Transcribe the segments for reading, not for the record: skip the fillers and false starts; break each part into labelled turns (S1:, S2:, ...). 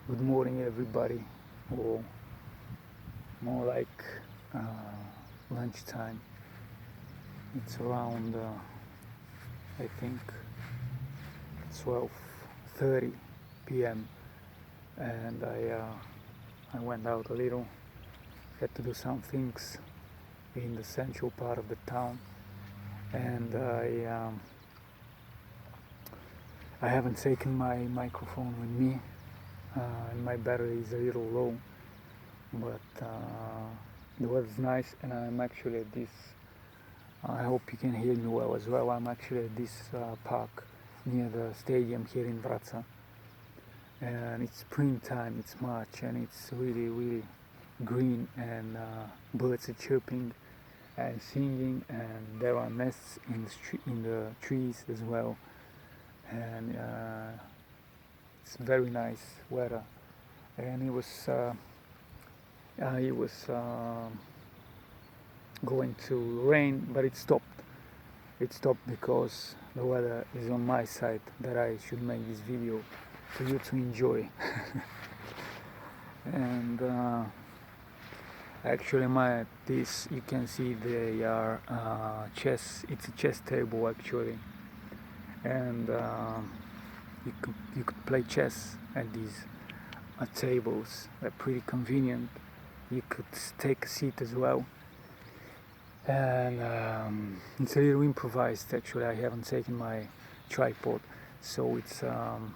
S1: Good morning, everybody, or more like lunchtime. It's around, I think, 12:30 p.m. and I went out a little. Had to do some things in the central part of the town, and I haven't taken my microphone with me, and my battery is a little low, but the weather's nice, and I'm actually at this, I hope you can hear me well as well. I'm actually at this park near the stadium here in Vratsa, and it's springtime, it's March, and it's really green, and birds are chirping and singing, and there are nests in the trees as well, and it's very nice weather. And it was going to rain, but it stopped. It stopped because the weather is on my side, that I should make this video for you to enjoy. And actually, this you can see they are chess. It's a chess table actually, and you could play chess at these tables. They're pretty convenient. You could take a seat as well, and it's a little improvised actually. I haven't taken my tripod, so it's an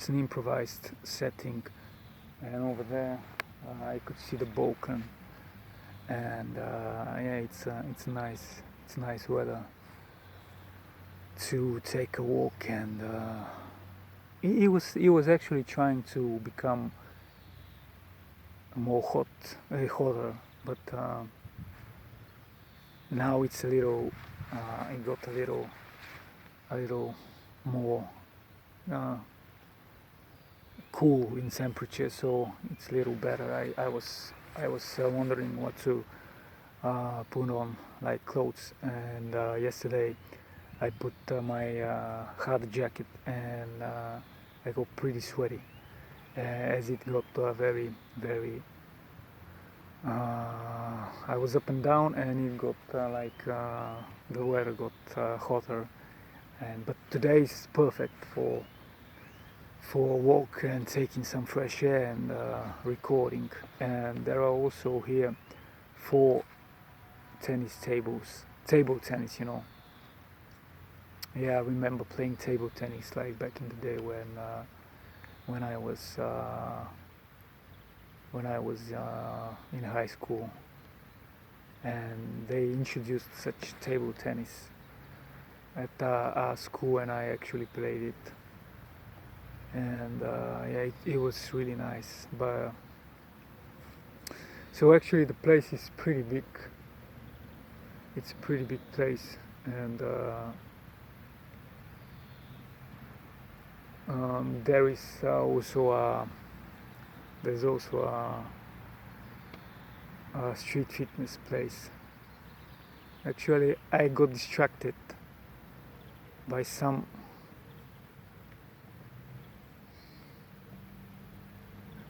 S1: improvised setting. And over there I could see the Balkan, and yeah, it's nice weather to take a walk. And it was actually trying to become more hotter, but now it's it got a little more cool in temperature, so it's a little better. I was wondering what to put on, like clothes, and yesterday I put my hard jacket, and I got pretty sweaty as it got very I was up and down, and it got the weather got hotter. But today is perfect for a walk and taking some fresh air and recording. And there are also here 4 tennis tables, table tennis, you know. Yeah, I remember playing table tennis like back in the day when I was in high school, and they introduced such table tennis at our school, and I actually played it, and yeah, it was really nice. But so actually the place is pretty big. It's a pretty big place, and there is also there's also a street fitness place. Actually, I got distracted by some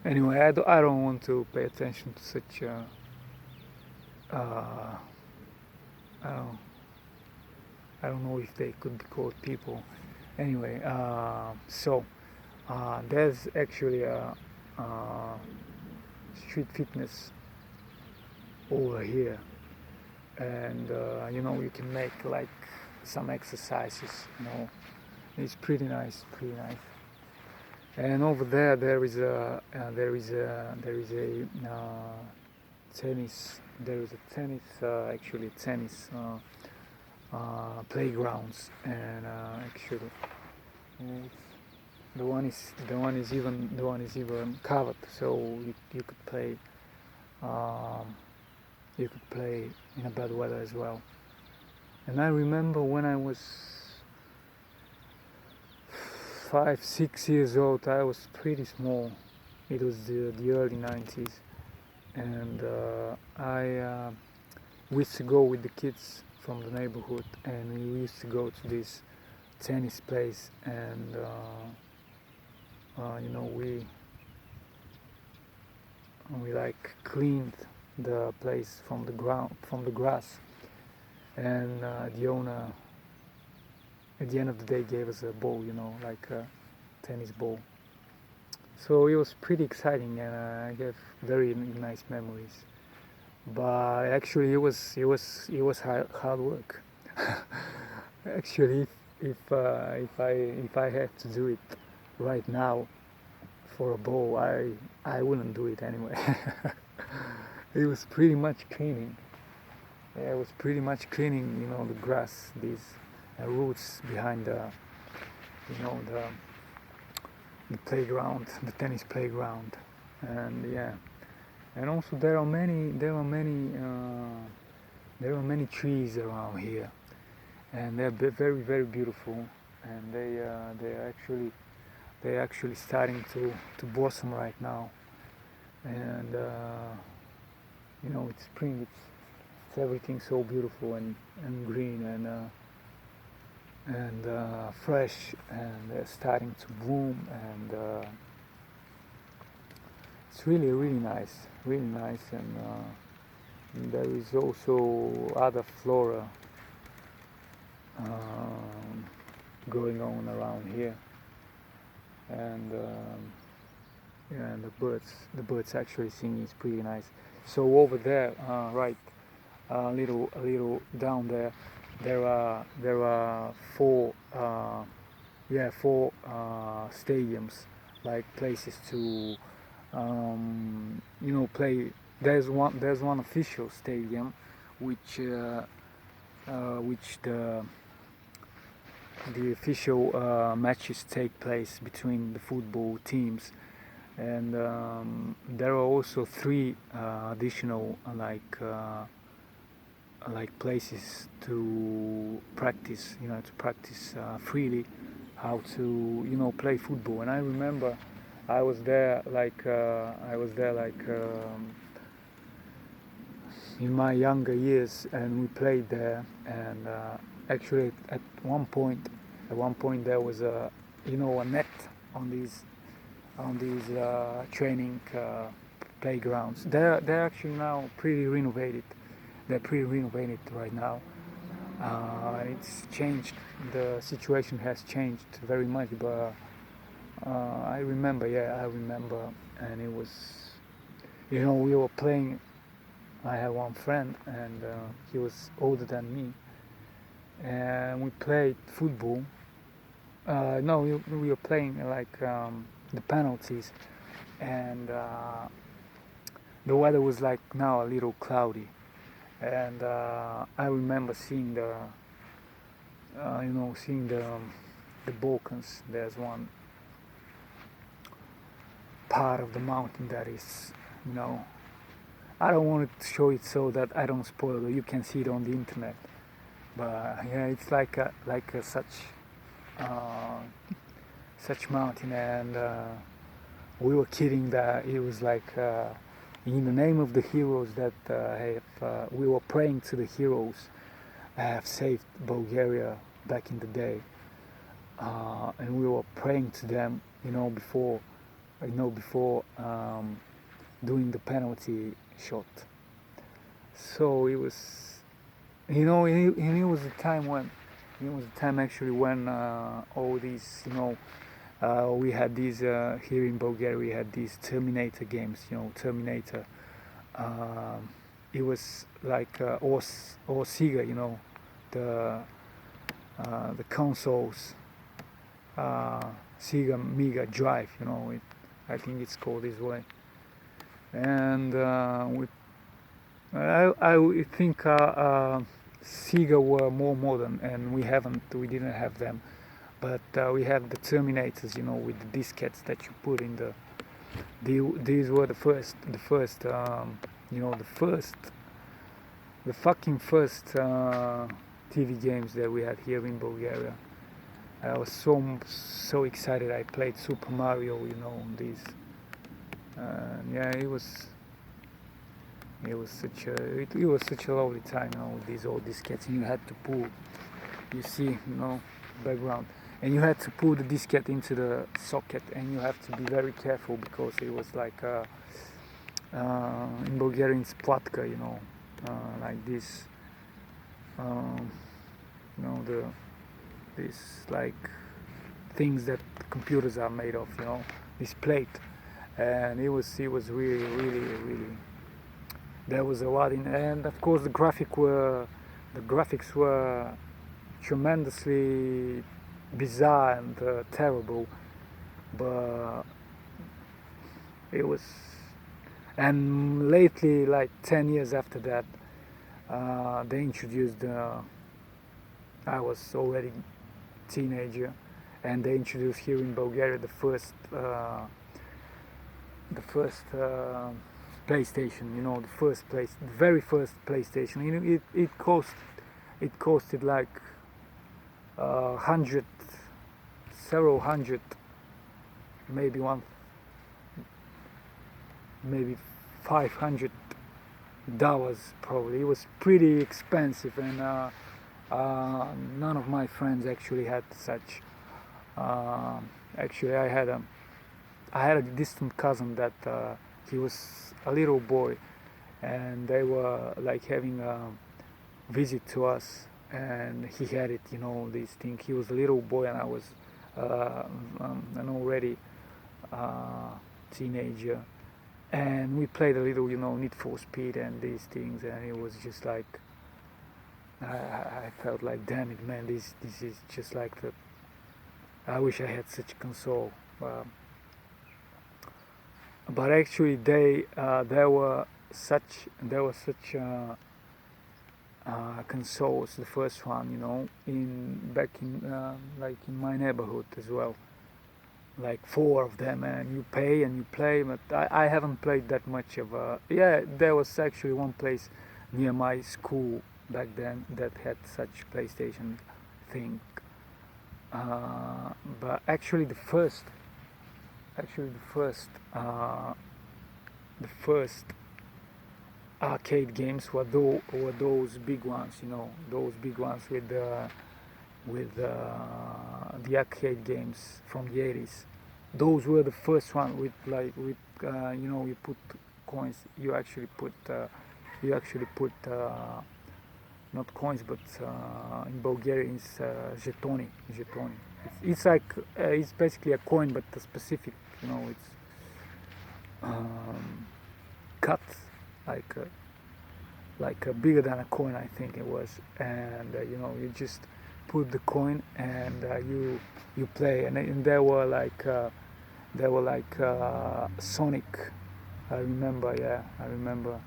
S1: anyway. I don't want to pay attention to such I don't know if they could be called people. Anyway, so there's actually a street fitness over here, and you know, you can make like some exercises, you know. It's pretty nice. And over there is a tennis. There is a tennis playgrounds, and actually the one is even covered, so you could play in a bad weather as well. And I remember when I was 5-6 years old, I was pretty small. It was the early 90s, and I used to go with the kids from the neighborhood, and we used to go to this tennis place, and we like cleaned the place from the ground, from the grass, and the owner at the end of the day gave us a ball, like a tennis ball. So it was pretty exciting, and I have very nice memories. But actually, it was hard work. Actually, if I had to do it right now for a ball, I wouldn't do it anyway. It was pretty much cleaning. Yeah, it was pretty much cleaning, the grass, these roots behind the playground, the tennis playground, and yeah, and also there are many trees around here, and they're very very beautiful, and they're actually starting to blossom right now, and it's spring, it's everything so beautiful and green and fresh, and they're starting to bloom, and it's really really nice, and there is also other flora going on around here, and yeah, and the birds actually singing is pretty nice. So over there, right, a little down there, there are four stadiums, like places to play. There's one official stadium, which the official matches take place between the football teams, and there are also three additional like places to practice freely how to play football. And I remember I was there in my younger years, and we played there, and actually at one point there was a net on these training playgrounds. They're actually now pretty renovated. They're pretty renovated right now. It's changed. The situation has changed very much, but I remember, and it was, we were playing. I had one friend, and he was older than me, and we played football. No, we were playing the penalties, and the weather was like now a little cloudy, and I remember seeing the Balkans. There's one part of the mountain that is, I don't want to show it so that I don't spoil it. You can see it on the internet, but yeah, it's like such mountain, and we were kidding that it was like in the name of the heroes that we were praying to the heroes that have saved Bulgaria back in the day, and we were praying to them, before doing the penalty shot. So it was, it was a time actually when all these, we had these here in Bulgaria. We had these Terminator games, Terminator. It was like or Sega, the consoles, Sega Mega Drive, I think it's called this way. And I think Sega were more modern, and we didn't have them. But we have the Terminators, with the diskettes that you put in these were the fucking first TV games that we had here in Bulgaria. I was so excited. I played Super Mario, on these. Yeah, it was. It was pretty exciting. And I remember, I was there, like in my younger years, and we played there, and actually it was, a net on these training playgrounds. There are also three additional places to practice freely how to play football, and It was such a lovely time, with these old diskettes, and you had to pull. You see, background, and you had to pull the diskette into the socket, and you have to be very careful because it was like in Bulgarian it's platka, like this, um, the these like things that computers are made of, this plate, and it was really really really. There was a lot in, and of course the graphics were tremendously bizarre and terrible, but it was. And lately, like 10 years after that, they introduced. I was already teenager, and they introduced here in Bulgaria the first PlayStation. The very first PlayStation. It costed like hundred, several hundred, maybe maybe $500 probably. It was pretty expensive, and none of my friends actually had such. Actually, I had a distant cousin that he was a little boy, and they were like having a visit to us, and he had it, this thing. He was a little boy, and I was an already teenager, and we played a little, Need for Speed and these things, and it was just like I felt like, damn it, man, this is just like the. I wish I had such a console. But actually, there were such consoles. The first one, back in like in my neighborhood as well. Like four of them, and you pay and you play. But I haven't played that much of. Yeah, there was actually one place near my school back then that had such PlayStation thing. But actually, the first arcade games were those big ones, those big ones with the arcade games from the 80s. Those were the first one you put coins. You actually put not coins, but in Bulgarian it's žetoni. It's like it's basically a coin, but a specific, it's cut like bigger than a coin, I think it was, and you just put the coin, and you play, and there were like Sonic. I remember, yeah, I remember.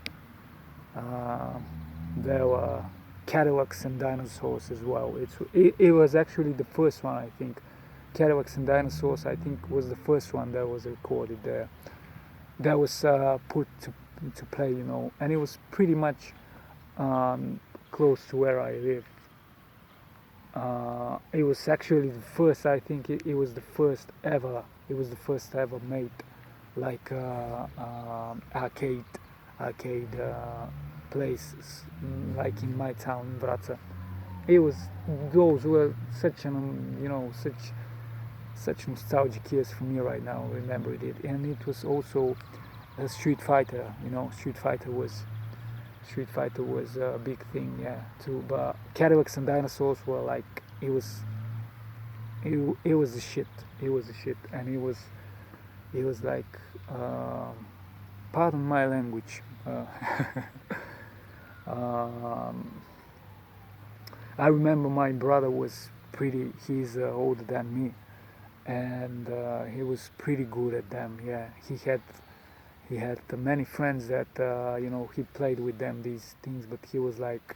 S1: There were Cadillacs and dinosaurs as well. It was actually the first one, I think. Cadillacs and dinosaurs, I think, was the first one that was recorded there. That was put to play, and it was pretty much close to where I live. It was actually the first. I think it was the first ever. It was the first ever made like arcade places, like in my town, Vratsa. Those were such such nostalgic years for me right now. Remembered it, and it was also a Street Fighter. Street Fighter was a big thing, yeah, too. But Cadillacs and dinosaurs were like it was the shit. It was the shit, and it was like pardon my language. I remember my brother was he's older than me, and he was pretty good at them. Yeah, he had many friends that he played with them these things, but he was like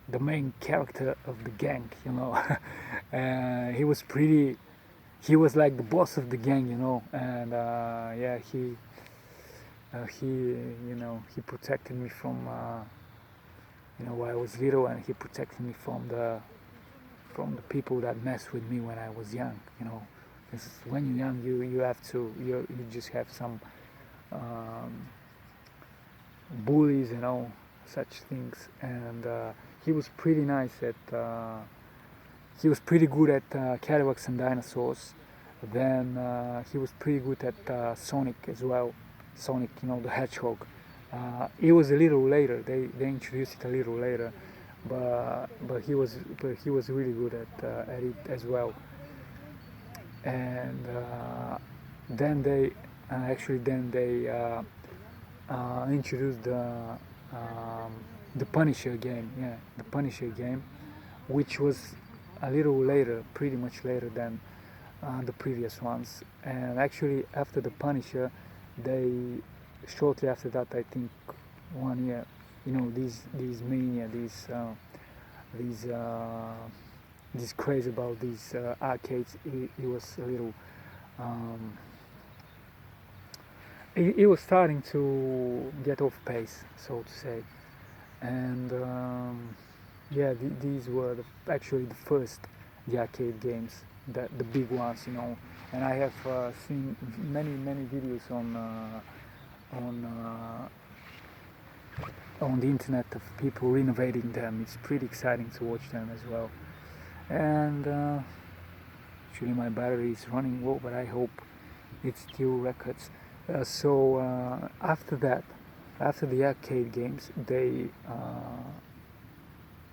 S1: the main character of the gang, and he was like the boss of the gang, and yeah, he protected me from when I was little, and he protected me from the people that messed with me when I was young, Because when you're young, you have to you just have some bullies and all such things. And he was pretty nice at. He was pretty good at Cadillacs and dinosaurs. Then he was pretty good at Sonic as well. Sonic, the Hedgehog. It was a little later. They introduced it a little later, but he was really good at it as well. And then they introduced the Punisher game. Yeah, the Punisher game, which was a little later, pretty much later than the previous ones. And actually, after the Punisher, they shortly after that, I think 1 year, these mania, these this craze about these arcades. It was a little. It was starting to get off pace, so to say, and yeah, these were actually the first the arcade games, the big ones, and I have seen many videos on the internet of people renovating them. It's pretty exciting to watch them as well. And actually, my battery is running low, but I hope it still records. So after that, after the arcade games,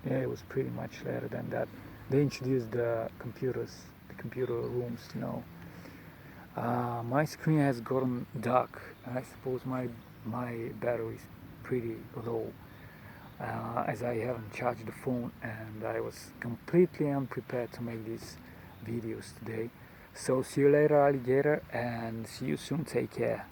S1: yeah, it was pretty much later than that. They introduced the computer rooms. My screen has gotten dark, and I suppose my battery is pretty low, as I haven't charged the phone, and I was completely unprepared to make these videos today. So see you later, alligator, and see you soon. Take care.